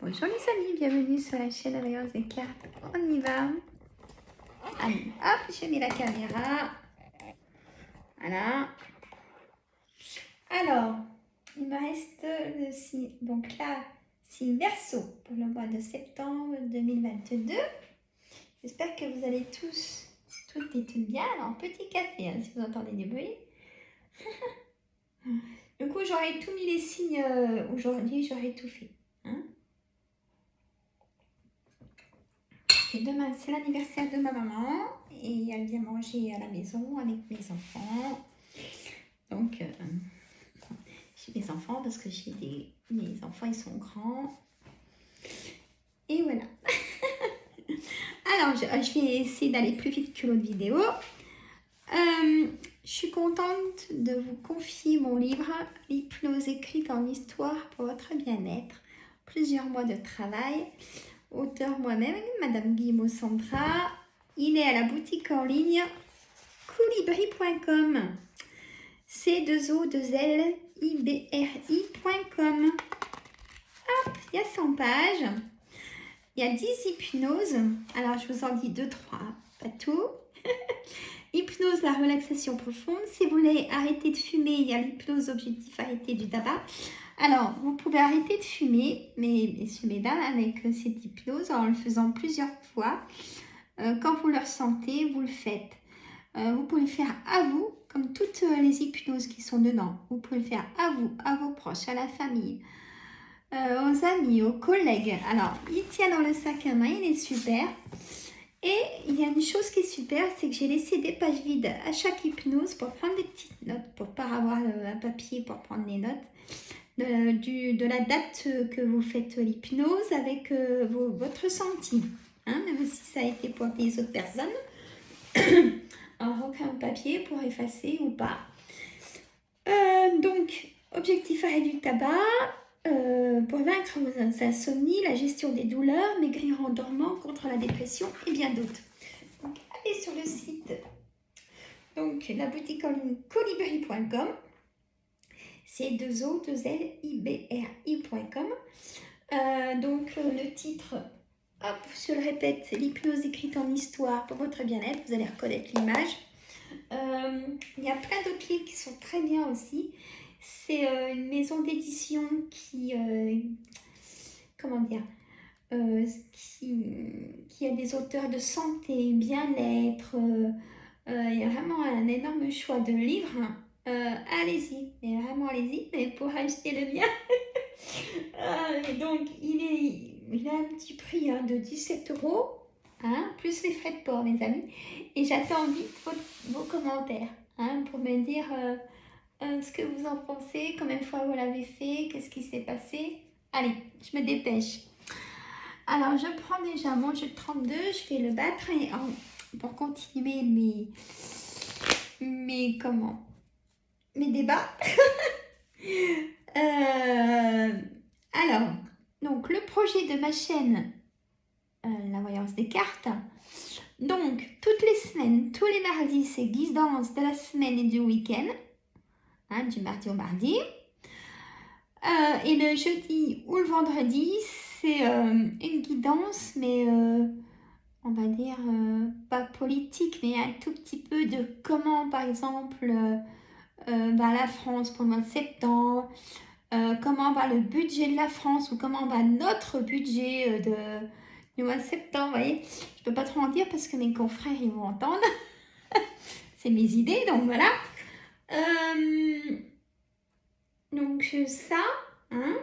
Bonjour les amis, bienvenue sur la chaîne Alliance des cartes. On y va. Allez, hop, j'ai mis la caméra. Voilà. Alors, il me reste le signe. Donc là, signe Verseau pour le mois de septembre 2022. J'espère que vous allez tous, toutes et toutes bien. Alors, petit café, hein, si vous entendez du bruit. Du coup, j'aurais tout mis les signes aujourd'hui, j'aurais tout fait. Hein. Et demain, c'est l'anniversaire de ma maman et elle vient manger à la maison avec mes enfants. Donc, j'ai mes enfants parce que mes enfants, ils sont grands. Et voilà. Alors, je vais essayer d'aller plus vite que l'autre vidéo. Je suis contente de vous confier mon livre « L'hypnose écrite en histoire pour votre bien-être ». Plusieurs mois de travail. Auteur moi-même, Madame Guillemot Sandra. Il est à la boutique en ligne colibri.com. C2O2LIBRI.com. Hop, il y a 100 pages. Il y a 10 hypnoses. Alors, je vous en dis 2-3, pas tout. Hypnose, la relaxation profonde. Si vous voulez arrêter de fumer, il y a l'hypnose objectif arrêter du tabac. Alors, vous pouvez arrêter de fumer, mais messieurs, mesdames, avec cette hypnose, en le faisant plusieurs fois. Quand vous le ressentez, vous le faites. Vous pouvez le faire à vous, comme toutes les hypnoses qui sont dedans. Vous pouvez le faire à vous, à vos proches, à la famille, aux amis, aux collègues. Alors, il tient dans le sac à main, il est super. Et il y a une chose qui est super, c'est que j'ai laissé des pages vides à chaque hypnose pour prendre des petites notes, pour ne pas avoir un papier pour prendre les notes. De la date que vous faites l'hypnose avec votre ressenti, hein, même si ça a été pour les autres personnes. Alors, aucun papier pour effacer ou pas. Donc, objectif arrêt du tabac, pour vaincre vos insomnies, la gestion des douleurs, maigrir en dormant, contre la dépression et bien d'autres. Donc, allez sur le site, donc la boutique en ligne colibri.com. C2O2LIBRI.com. Donc le titre, hop, je le répète, c'est l'hypnose écrite en histoire pour votre bien-être. Vous allez reconnaître l'image. Il y a plein d'autres livres qui sont très bien aussi. C'est une maison d'édition qui, comment dire, qui a des auteurs de santé, bien-être. Il y a vraiment un énorme choix de livres. Allez-y, mais vraiment allez-y, mais pour acheter le mien. Donc il a un petit prix de 17 €, hein, plus les frais de port, mes amis. Et j'attends vite vos commentaires, hein, pour me dire ce que vous en pensez, combien de fois vous l'avez fait, qu'est-ce qui s'est passé. Allez, je me dépêche. Alors, je prends déjà mon jeu de 32, je vais le battre et pour continuer mes débats. Alors, donc le projet de ma chaîne, la voyance des cartes. Donc, toutes les semaines, tous les mardis, c'est guidance de la semaine et du week-end, hein, du mardi au mardi. Et le jeudi ou le vendredi, c'est une guidance, mais on va dire pas politique, mais un tout petit peu de comment, par exemple, la France pour le mois de septembre, comment va le budget de la France ou comment va notre budget du mois de septembre. Vous voyez, je peux pas trop en dire parce que mes confrères ils vont entendre. C'est mes idées, donc voilà. Donc ça, hein.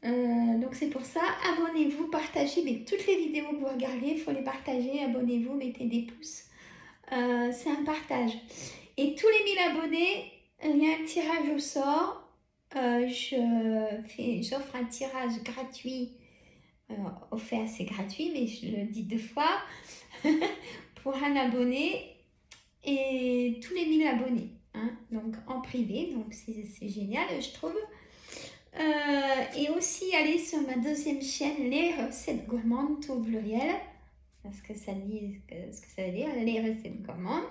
Donc c'est pour ça, abonnez-vous, partagez, mais toutes les vidéos que vous regardez, il faut les partager, abonnez-vous, mettez des pouces. C'est un partage. Et tous les 1000 abonnés, il y a un tirage au sort. J'offre un tirage gratuit. Offert, c'est gratuit, mais je le dis 2 fois. Pour un abonné et tous les 1000 abonnés. Hein, donc en privé, donc c'est génial, je trouve. Et aussi aller sur ma deuxième chaîne, les recettes gourmandes, tout au pluriel. Parce que ça dit ce que ça veut dire, les recettes gourmandes.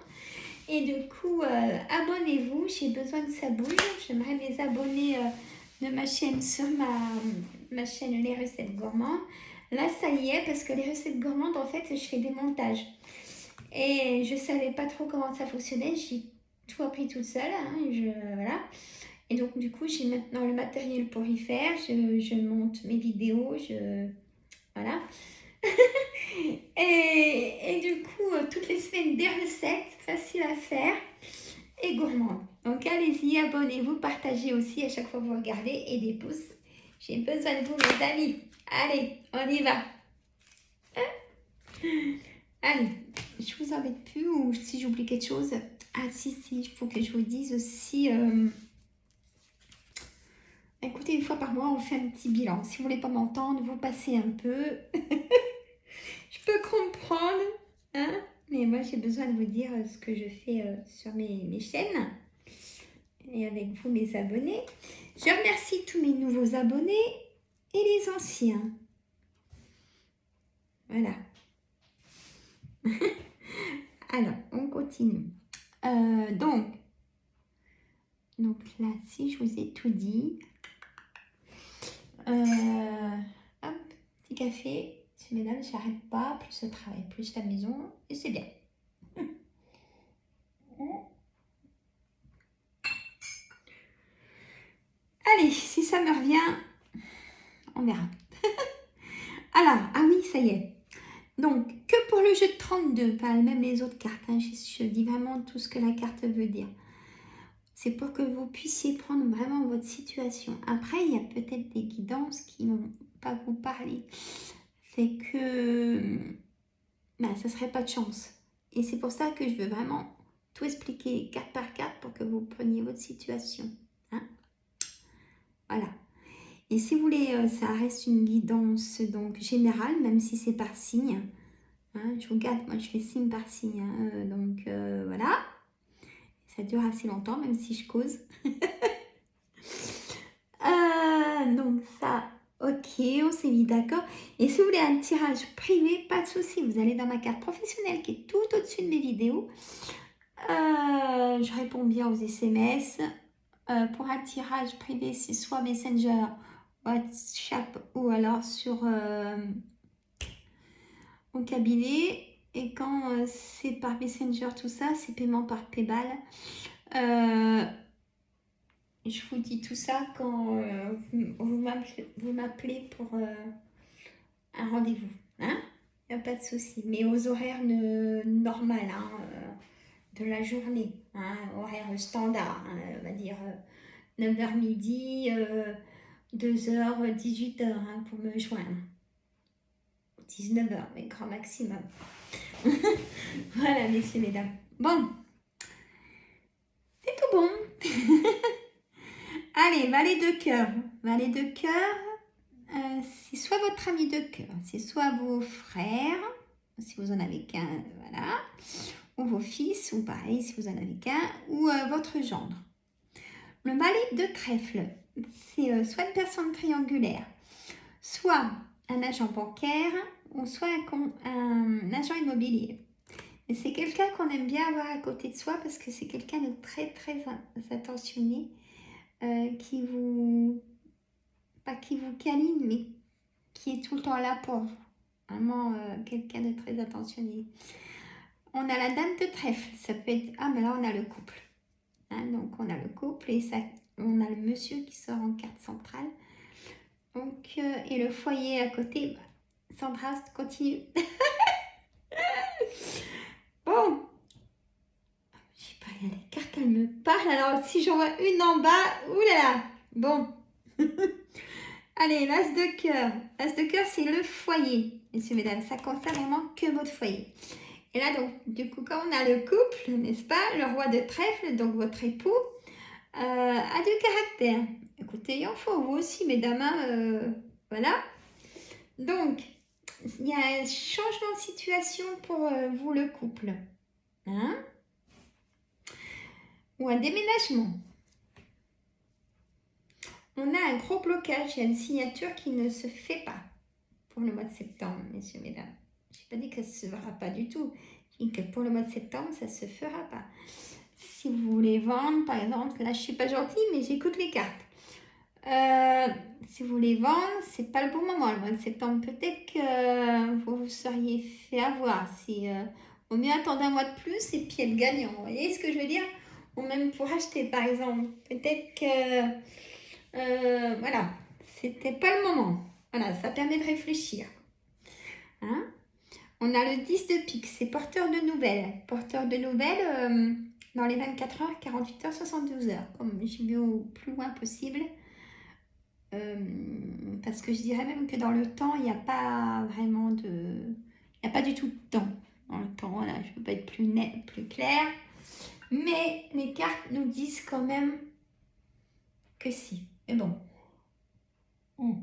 Et du coup, abonnez-vous, j'ai besoin que ça bouge. J'aimerais mes abonnés de ma chaîne sur ma chaîne Les Recettes Gourmandes. Là, ça y est, parce que les recettes gourmandes, en fait, je fais des montages. Et je savais pas trop comment ça fonctionnait. J'ai tout appris toute seule. Hein, voilà. Et donc, du coup, j'ai maintenant le matériel pour y faire. Je monte mes vidéos. Voilà. Et du coup, toutes les semaines, des recettes faciles à faire et gourmandes. Donc, allez-y, abonnez-vous, partagez aussi à chaque fois que vous regardez et des pouces. J'ai besoin de vous, mes amis. Allez, on y va. Allez, je vous embête plus ou si j'oublie quelque chose. Ah si, il faut que je vous dise aussi... écoutez, une fois par mois, on fait un petit bilan. Si vous voulez pas m'entendre, vous passez un peu. Je peux comprendre, hein, mais moi, j'ai besoin de vous dire ce que je fais sur mes chaînes. Et avec vous, mes abonnés. Je remercie tous mes nouveaux abonnés et les anciens. Voilà. Alors, on continue. Donc là, si je vous ai tout dit, hop, petit café. Mesdames, j'arrête pas, plus le travail, plus la maison, et c'est bien. Allez, si ça me revient, on verra. Alors, ah oui, ça y est. Donc, que pour le jeu de 32, pas même les autres cartes. Hein, je dis vraiment tout ce que la carte veut dire. C'est pour que vous puissiez prendre vraiment votre situation. Après, il y a peut-être des guidances qui ne vont pas vous parler. C'est que ça ne serait pas de chance. Et c'est pour ça que je veux vraiment tout expliquer carte par carte pour que vous preniez votre situation. Hein, voilà. Et si vous voulez, ça reste une guidance donc générale, même si c'est par signe. Hein, je vous garde, moi je fais signe par signe. Hein, donc voilà. Ça dure assez longtemps, même si je cause. Donc ça, ok, on s'est mis d'accord. Et si vous voulez un tirage privé, pas de souci. Vous allez dans ma carte professionnelle qui est tout au-dessus de mes vidéos. Je réponds bien aux SMS. Pour un tirage privé, c'est soit Messenger, WhatsApp ou alors sur mon cabinet. Et quand c'est par Messenger, tout ça, c'est paiement par PayPal. Je vous dis tout ça quand vous m'appelez pour un rendez-vous. Hein? Il n'y a pas de souci. Mais aux horaires normales hein, de la journée. Hein, horaire standard. Hein, on va dire 9h midi, 2h, 18h hein, pour me joindre. 19h, mais grand maximum. Voilà, messieurs, mesdames. Bon. C'est tout bon. Allez, valet de cœur. Valet de cœur, c'est soit votre ami de cœur, c'est soit vos frères, si vous en avez qu'un, voilà, ou vos fils, ou pareil, si vous en avez qu'un, ou votre gendre. Le valet de trèfle, c'est soit une personne triangulaire, soit un agent bancaire, ou soit un agent immobilier. Et c'est quelqu'un qu'on aime bien avoir à côté de soi parce que c'est quelqu'un de très, très attentionné. Qui vous câline, mais qui est tout le temps là pour vous. Vraiment quelqu'un de très attentionné. On a la dame de trèfle, ça peut être... Ah, mais là, on a le couple. Hein, donc, on a le couple et ça, on a le monsieur qui sort en carte centrale. Donc, et le foyer à côté, Sandra, continue. Bon. Je sais pas, il y a les cartes, elles me parlent. Alors, si j'en vois une en bas, oulala. Bon. Allez, l'as de cœur. L'as de cœur, c'est le foyer, messieurs, mesdames. Ça concerne vraiment que votre foyer. Et là, donc, du coup, quand on a le couple, n'est-ce pas, le roi de trèfle, donc votre époux, a du caractère. Écoutez, il en faut vous aussi, mesdames. Hein, voilà. Donc, il y a un changement de situation pour vous, le couple. Hein? Ou un déménagement. On a un gros blocage, il y a une signature qui ne se fait pas pour le mois de septembre, messieurs, mesdames. Je n'ai pas dit que ça ne se fera pas du tout. Je dis que pour le mois de septembre, ça ne se fera pas. Si vous voulez vendre, par exemple, là, je ne suis pas gentille, mais j'écoute les cartes. Si vous voulez vendre, c'est pas le bon moment. Le mois de septembre, peut-être que vous vous seriez fait avoir. Si, vaut mieux attendre un mois de plus et puis être gagnant. Vous voyez ce que je veux dire? Ou même pour acheter, par exemple. Peut-être que, voilà, c'était pas le moment. Voilà, ça permet de réfléchir. Hein? On a le 10 de pique, c'est porteur de nouvelles. Porteur de nouvelles dans les 24 heures, 48 heures, 72 heures. Comme j'ai vu au plus loin possible. Parce que je dirais même que dans le temps, il n'y a pas vraiment de... Il n'y a pas du tout de temps. Dans le temps, voilà, je ne peux pas être plus net, plus clair. Mais les cartes nous disent quand même que si. Mais bon. On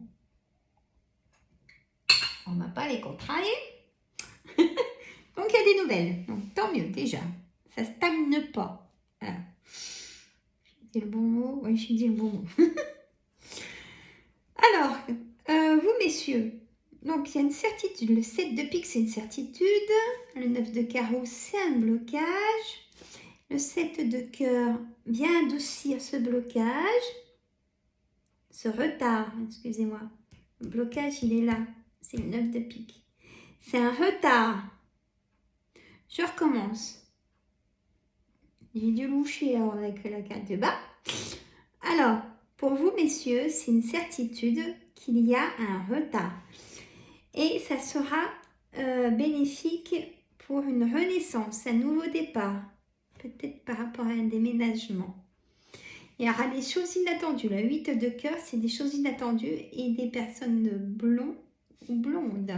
ne va pas les contrarier. Donc, il y a des nouvelles. Donc, tant mieux déjà. Ça ne stagne pas. Voilà. C'est le bon mot. Oui, j'ai dit le bon mot. Alors, vous, messieurs, donc il y a une certitude. Le 7 de pique, c'est une certitude. Le 9 de carreau, c'est un blocage. Le 7 de cœur vient adoucir ce blocage. Ce retard, excusez-moi. Le blocage, il est là. C'est le 9 de pique. C'est un retard. Je recommence. J'ai dû loucher avec la carte de bas. Alors, pour vous, messieurs, c'est une certitude qu'il y a un retard. Et ça sera bénéfique pour une renaissance, un nouveau départ. Peut-être par rapport à un déménagement. Il y aura des choses inattendues. Le 8 de cœur, c'est des choses inattendues et des personnes blondes ou blondes.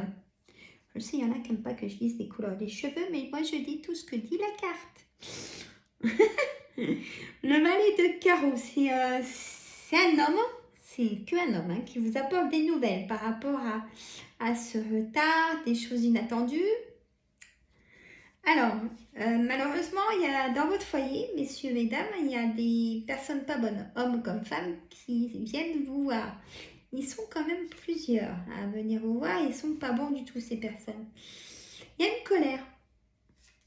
Je sais, il y en a qui n'aiment pas que je dise les couleurs des cheveux, mais moi, je dis tout ce que dit la carte. Le valet de carreau, c'est un homme, c'est qu'un homme qui vous apporte des nouvelles par rapport à ce retard, des choses inattendues. Alors, malheureusement, il y a dans votre foyer, messieurs, mesdames, il y a des personnes pas bonnes, hommes comme femmes, qui viennent vous voir. Ils sont quand même plusieurs à venir vous voir, ils sont pas bons du tout, ces personnes. Il y a une colère.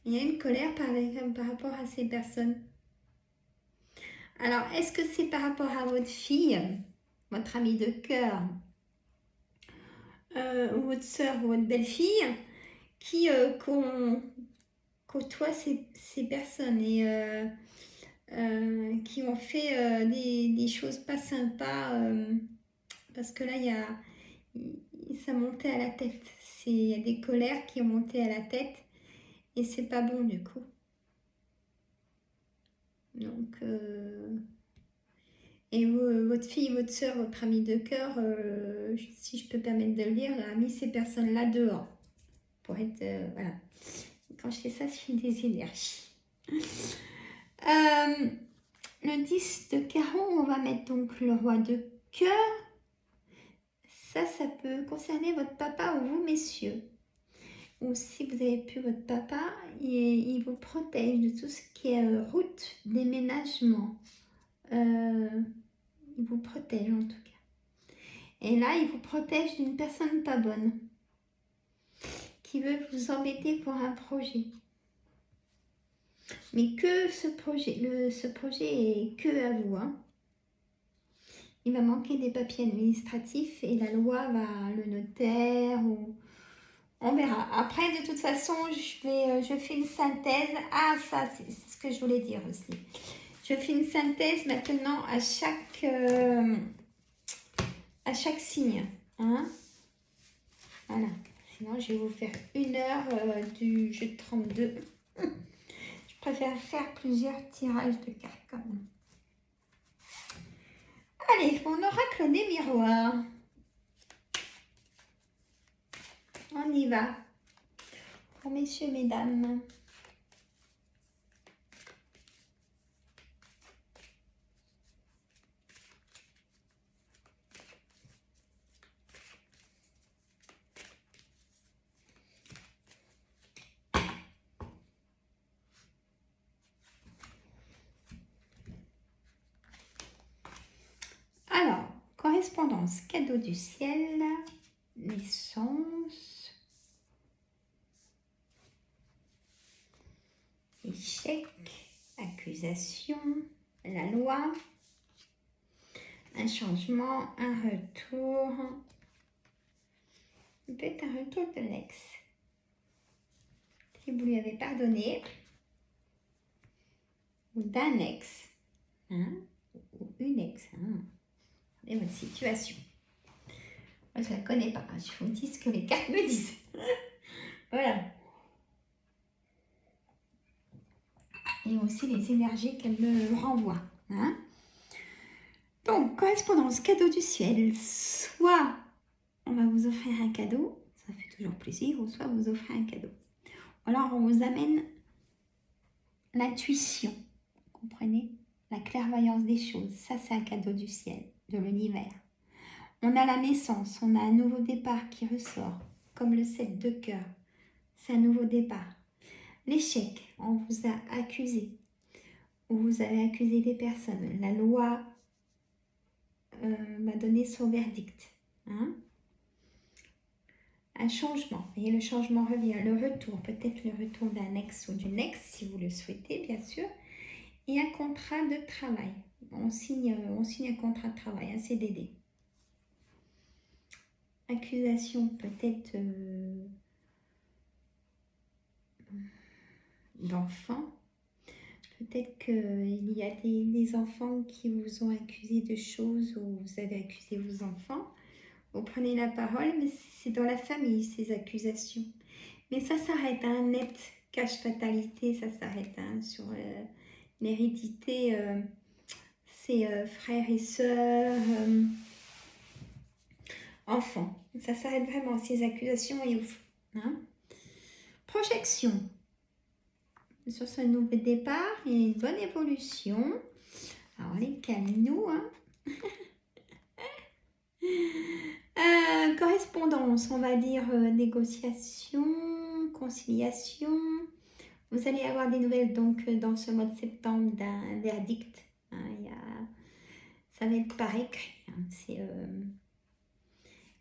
Il y a une colère par rapport à ces personnes. Alors, est-ce que c'est par rapport à votre fille, votre amie de cœur, ou votre soeur ou votre belle-fille, qui côtoie ces personnes et qui ont fait des choses pas sympas, parce que là, ça montait à la tête. Il y a des colères qui ont monté à la tête et c'est pas bon du coup. Donc, et votre fille, votre soeur, votre amie de cœur, si je peux permettre de le dire, a mis ces personnes-là dehors. Pour être, voilà. Quand je fais ça, je fais des énergies. Le 10 de carreau, on va mettre donc le roi de cœur. Ça peut concerner votre papa ou vous, messieurs. Ou si vous avez plus votre papa, il vous protège de tout ce qui est route, déménagement. Il vous protège en tout cas. Et là, il vous protège d'une personne pas bonne qui veut vous embêter pour un projet. Mais que ce projet est que à vous. Hein. Il va manquer des papiers administratifs et la loi va, le notaire, ou on verra. Après, de toute façon, je fais une synthèse. Ah, ça, c'est ce que je voulais dire aussi. Je fais une synthèse maintenant à chaque signe. Hein. Voilà. Sinon, je vais vous faire 1 heure du jeu de 32. Je préfère faire plusieurs tirages de cartes quand même. Allez, mon oracle des miroirs. On y va. Pour messieurs, mesdames. Alors, correspondance, cadeau du ciel, naissance, échec, accusation, la loi. un changement, un retour. Peut-être un retour de l'ex. Si vous lui avez pardonné. Ou d'un ex. Hein, ou une ex. Hein. Et votre situation. Moi, je ne la connais pas. Je vous dis ce que les cartes me disent. Voilà. Et aussi les énergies qu'elles me renvoient. Hein. Donc, correspondance, cadeau du ciel. Soit on va vous offrir un cadeau, ça fait toujours plaisir, ou soit vous offrez un cadeau. Alors, on vous amène l'intuition, vous comprenez? La clairvoyance des choses. Ça, c'est un cadeau du ciel, de l'univers. On a la naissance, on a un nouveau départ qui ressort, comme le 7 de cœur. C'est un nouveau départ. L'échec, on vous a accusé, ou vous avez accusé des personnes. La loi m'a donné son verdict. Hein? Un changement, vous voyez, le changement revient, le retour, peut-être le retour d'un ex ou d'une ex, si vous le souhaitez, bien sûr, et un contrat de travail. On signe un contrat de travail, un CDD. Accusation, peut-être d'enfants. Peut-être qu'il y a des enfants qui vous ont accusé de choses ou vous avez accusé vos enfants. Vous prenez la parole, mais c'est dans la famille, ces accusations. Mais ça s'arrête à un net cache fatalité, ça s'arrête sur l'hérédité, c'est frères et sœurs, enfants. Ça s'arrête vraiment, ces accusations et ouf. Hein. Projection. Sur ce nouveau départ, il y a une bonne évolution. Alors, les calmez-nous. Hein. Correspondance, on va dire négociation, conciliation. Vous allez avoir des nouvelles donc dans ce mois de septembre d'un verdict. Hein, ça va être par écrit. Hein,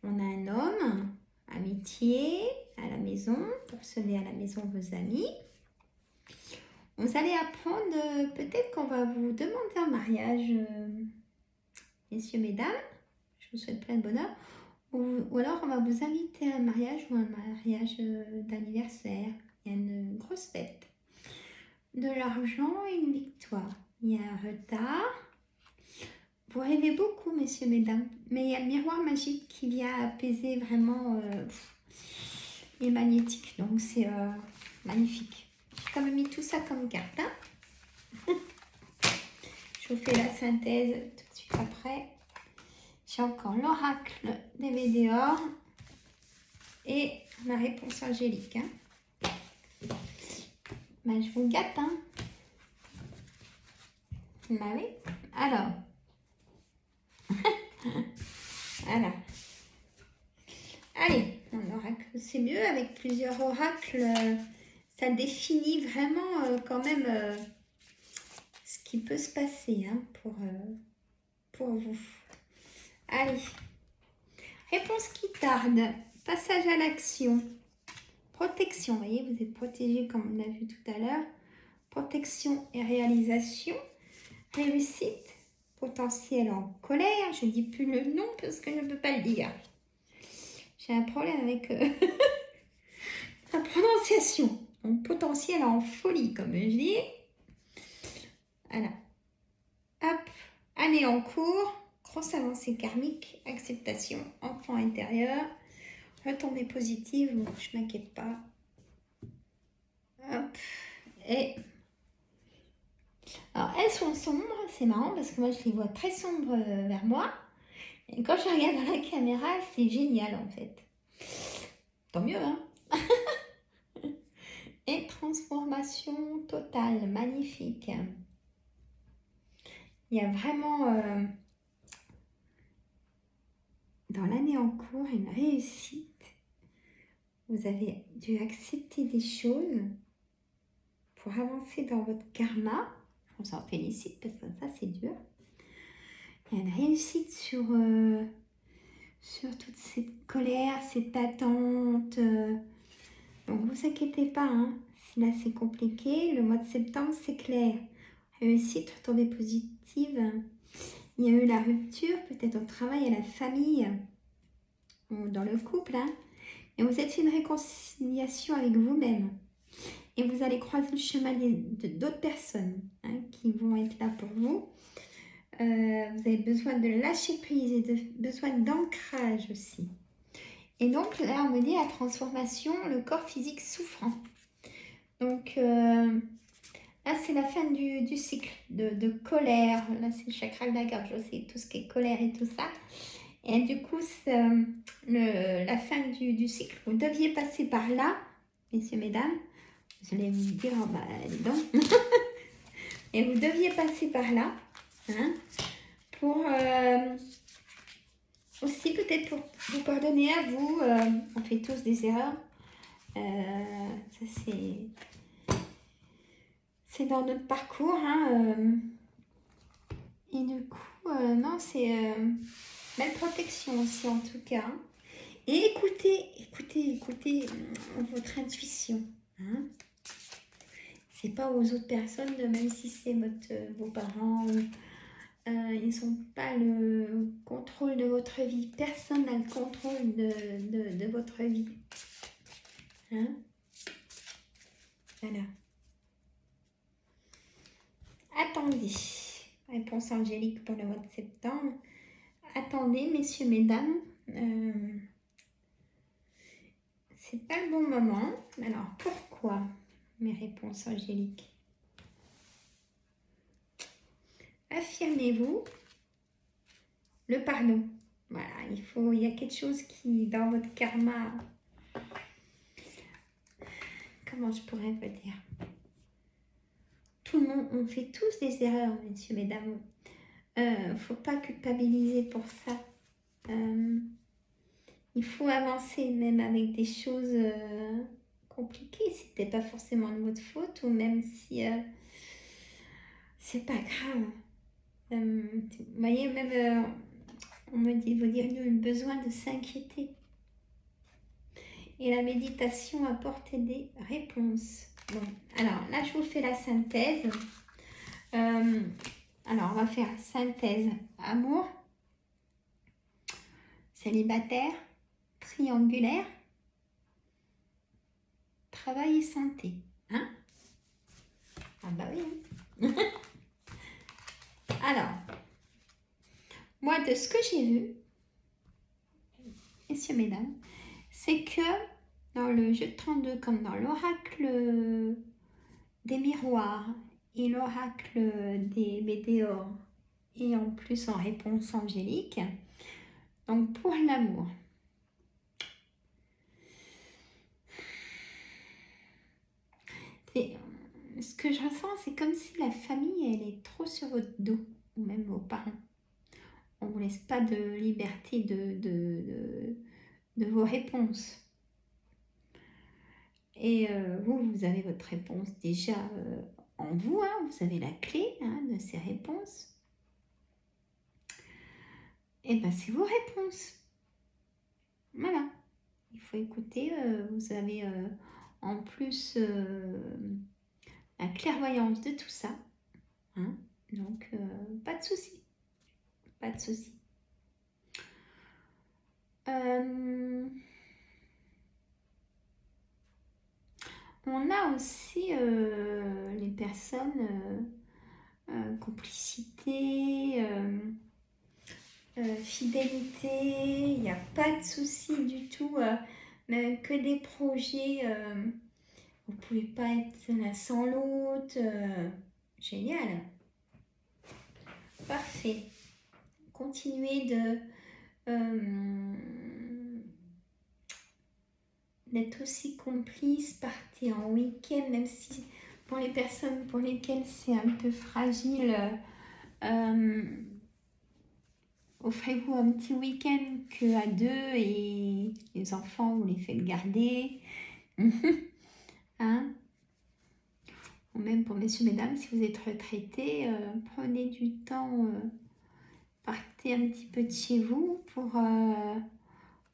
on a un homme, amitié, à la maison, vous recevez à la maison vos amis. Vous allez apprendre, peut-être qu'on va vous demander un mariage, messieurs, mesdames. Je vous souhaite plein de bonheur. Ou alors on va vous inviter à un mariage ou un mariage d'anniversaire. Il y a une grosse fête. De l'argent et une victoire. Il y a un retard. Vous rêvez beaucoup, messieurs, mesdames. Mais il y a le miroir magique qui vient apaiser vraiment les magnétiques. Donc c'est magnifique. J'ai quand même mis tout ça comme carte. Hein. Je vous fais la synthèse tout de suite après. J'ai encore l'oracle des Médéors et ma réponse angélique. Hein. Ben, je vous gâte. Hein. Ben oui. Alors. Voilà. Allez, un oracle, c'est mieux. Avec plusieurs oracles, ça définit vraiment quand même ce qui peut se passer hein, pour vous. Allez. Réponse qui tarde. Passage à l'action. Protection. Vous voyez, vous êtes protégé comme on a vu tout à l'heure. Protection et réalisation. Réussite. Potentiel en colère. Je ne dis plus le nom parce que je ne peux pas le dire. J'ai un problème avec la prononciation. Donc, potentiel en folie, comme je dis. Voilà. Hop. Année en cours. Grosse avancée karmique. Acceptation. Enfant intérieur. Retombée positive. Bon, je ne m'inquiète pas. Hop. Et... alors, elles sont sombres. C'est marrant parce que moi, je les vois très sombres vers moi. Et quand je regarde dans la caméra, c'est génial en fait. Tant mieux, hein. Et transformation totale, magnifique. Il y a vraiment dans l'année en cours une réussite. Vous avez dû accepter des choses pour avancer dans votre karma. On s'en félicite parce que ça c'est dur. Il y a une réussite sur toute cette colère, cette attente. Donc, ne vous inquiétez pas, hein. Si là c'est compliqué, le mois de septembre c'est clair. Réussite, retombée positive. il y a eu la rupture, peut-être au travail, à la famille, ou dans le couple, hein, et vous êtes fait une réconciliation avec vous-même. Et vous allez croiser le chemin d'autres personnes hein, qui vont être là pour vous. Vous avez besoin de lâcher prise et besoin d'ancrage aussi. Et donc là, on me dit la transformation, le corps physique souffrant. Donc là, c'est la fin du cycle de colère. Là, c'est le chakra de la gorge, c'est tout ce qui est colère et tout ça. Et du coup, c'est la fin du cycle. Vous deviez passer par là, messieurs, mesdames. Vous allez me dire, oh, bah, dis donc. Et vous deviez passer par là, hein, pour aussi peut-être pour vous pardonner à vous. On fait tous des erreurs. Ça, c'est dans notre parcours. Hein, et du coup, non, c'est belle protection aussi en tout cas. Hein. Et écoutez votre intuition. Hein. C'est pas aux autres personnes, même si c'est vos parents, ils n'ont pas le contrôle de votre vie. Personne n'a le contrôle de votre vie. Hein? Voilà. Attendez. Réponse angélique pour le mois de septembre. Attendez, messieurs, mesdames. C'est pas le bon moment. Alors, pourquoi mes réponses angéliques? Affirmez-vous le pardon. Voilà, il y a quelque chose qui, dans votre karma, comment je pourrais vous dire? Tout le monde, on fait tous des erreurs, messieurs, mesdames. Faut pas culpabiliser pour ça. Il faut avancer même avec des choses compliquées. C'était pas forcément de votre faute ou même si c'est pas grave. Vous voyez, même on me dit, vous dire le besoin de s'inquiéter. Et la méditation apporte des réponses. Bon, alors là, je vous fais la synthèse. Alors, on va faire synthèse amour, célibataire, triangulaire, travail et santé. Hein? Ah bah oui. Hein. Alors, moi, de ce que j'ai vu, messieurs, mesdames, c'est que dans le jeu de 32, comme dans l'oracle des miroirs et l'oracle des météores, et en plus en réponse angélique, donc pour l'amour, ce que je ressens, c'est comme si la famille, elle est trop sur votre dos, ou même vos parents. On ne vous laisse pas de liberté de vos réponses. Et vous avez votre réponse déjà en vous, hein, vous avez la clé hein, de ces réponses. Et bien, c'est vos réponses. Voilà. Il faut écouter, vous avez en plus la clairvoyance de tout ça. Hein, donc, pas de souci. Pas de souci. On a aussi les personnes complicité, fidélité, il n'y a pas de souci du tout, que des projets, vous ne pouvez pas être l'un sans l'autre, génial, parfait. Continuez d'être aussi complice, partez en week-end, même si pour les personnes pour lesquelles c'est un peu fragile, offrez-vous un petit week-end qu'à deux et les enfants, vous les faites garder. Hein? Ou même pour messieurs, mesdames, si vous êtes retraités, prenez du temps, partez un petit peu de chez vous pour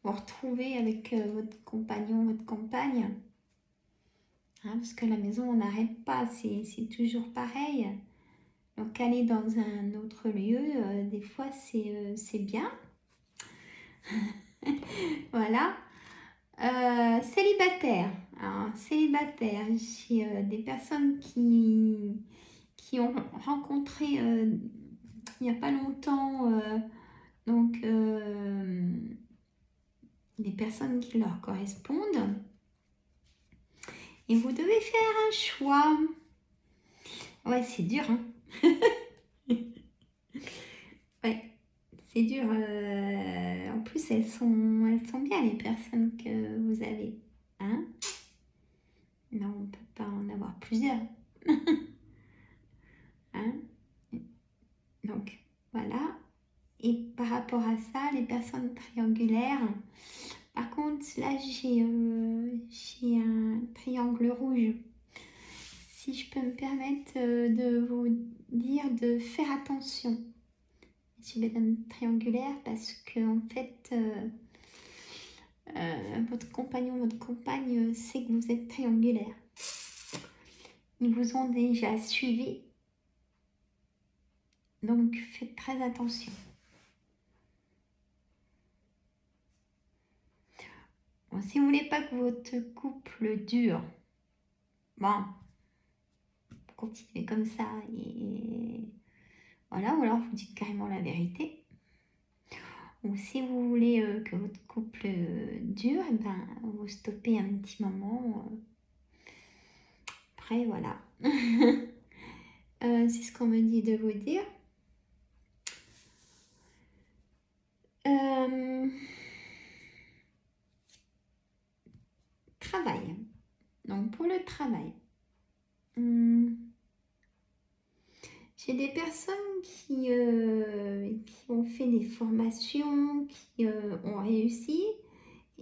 vous retrouver avec votre compagnon, votre compagne. Hein, parce que la maison, on n'arrête pas, c'est toujours pareil. Donc aller dans un autre lieu, des fois c'est bien. Voilà. Célibataire. Alors, célibataire, j'ai des personnes qui ont rencontré il n'y a pas longtemps donc des personnes qui leur correspondent. Et vous devez faire un choix. Ouais, c'est dur, hein. Ouais, c'est dur. En plus, elles sont bien, les personnes que vous avez. Hein? Non, on ne peut pas en avoir plusieurs. Hein? Donc, voilà. Et par rapport à ça, les personnes triangulaires, par contre, là, j'ai un triangle rouge. Si je peux me permettre de vous dire de faire attention, monsieur, mesdames triangulaires, parce que en fait, votre compagnon, votre compagne sait que vous êtes triangulaire. Ils vous ont déjà suivi, donc faites très attention. Bon, si vous voulez pas que votre couple dure, bon, continuez comme ça et voilà, ou alors vous dites carrément la vérité. Ou si vous voulez que votre couple dure, eh ben, vous stoppez un petit moment. Après, voilà. C'est ce qu'on me dit de vous dire. Travail. Donc pour le travail, j'ai des personnes qui ont fait des formations, qui ont réussi.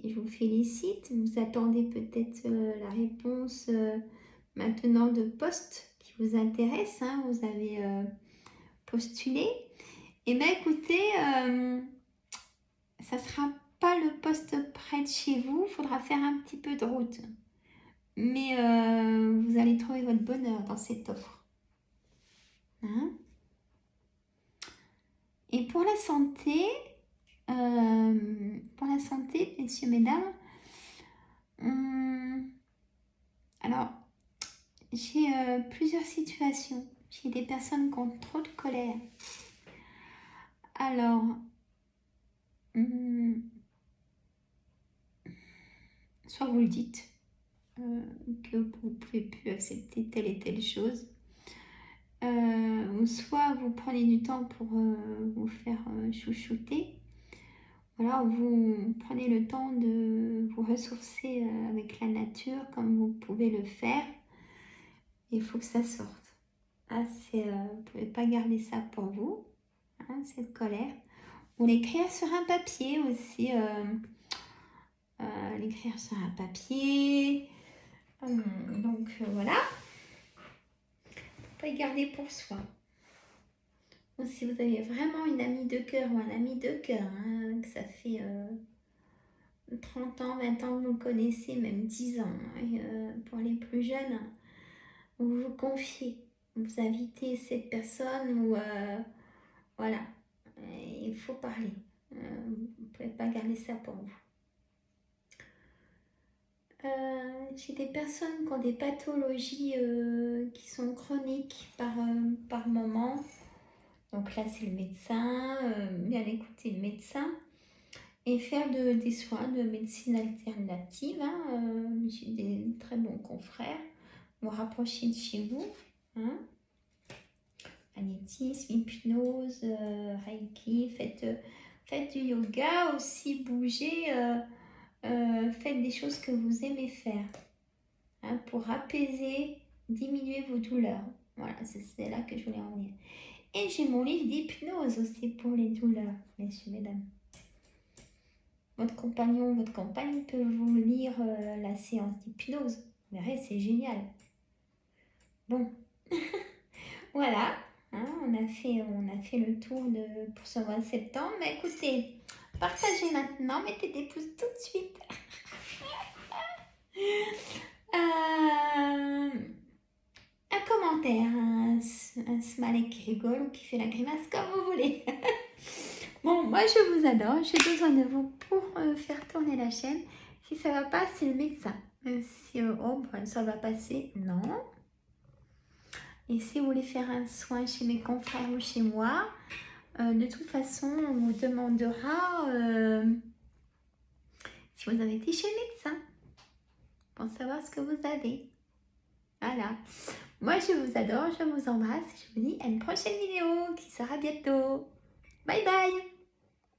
Et je vous félicite. Vous attendez peut-être la réponse maintenant de poste qui vous intéresse. Hein, vous avez postulé. Et bien écoutez, ça ne sera pas le poste près de chez vous. Il faudra faire un petit peu de route. Mais vous allez trouver votre bonheur dans cette offre. Hein? Et pour la santé, messieurs, mesdames, alors, j'ai plusieurs situations. J'ai des personnes qui ont trop de colère. Alors, soit vous le dites, que vous ne pouvez plus accepter telle et telle chose. Soit vous prenez du temps pour vous faire chouchouter. Ou alors vous prenez le temps de vous ressourcer avec la nature comme vous pouvez le faire. Il faut que ça sorte. Ah, vous ne pouvez pas garder ça pour vous, hein, cette colère. Ou l'écrire sur un papier aussi. L'écrire sur un papier. Donc voilà. Pas y garder pour soi. Ou si vous avez vraiment une amie de cœur ou un ami de cœur, hein, que ça fait 30 ans, 20 ans que vous le connaissez, même 10 ans, hein, pour les plus jeunes, vous vous confiez, vous invitez cette personne ou voilà, il faut parler. Vous ne pouvez pas garder ça pour vous. J'ai des personnes qui ont des pathologies qui sont chroniques par moment. Donc là, c'est le médecin, bien écouter le médecin et faire des soins de médecine alternative. Hein, j'ai des très bons confrères. Vous rapprochez de chez vous. Hein. Magnétisme, hypnose, Reiki, faites du yoga aussi, bougez, faites des choses que vous aimez faire, hein, pour apaiser, diminuer vos douleurs. Voilà, c'est là que je voulais en venir. Et j'ai mon livre d'hypnose aussi pour les douleurs, messieurs, mesdames. Votre compagnon, votre compagne peut vous lire la séance d'hypnose. Vous verrez, c'est génial. Bon, voilà. Hein, on a fait le tour pour ce mois de septembre. Mais écoutez, partagez maintenant, mettez des pouces tout de suite. Un commentaire, un smiley qui rigole ou qui fait la grimace comme vous voulez. Bon, moi je vous adore, j'ai besoin de vous pour faire tourner la chaîne. Si ça va pas, c'est le médecin. Si ça va passer, non. Et si vous voulez faire un soin chez mes confrères ou chez moi, de toute façon, on vous demandera si vous avez été chez le médecin pour savoir ce que vous avez. Voilà. Moi, je vous adore, je vous embrasse. Je vous dis à une prochaine vidéo qui sera bientôt. Bye bye!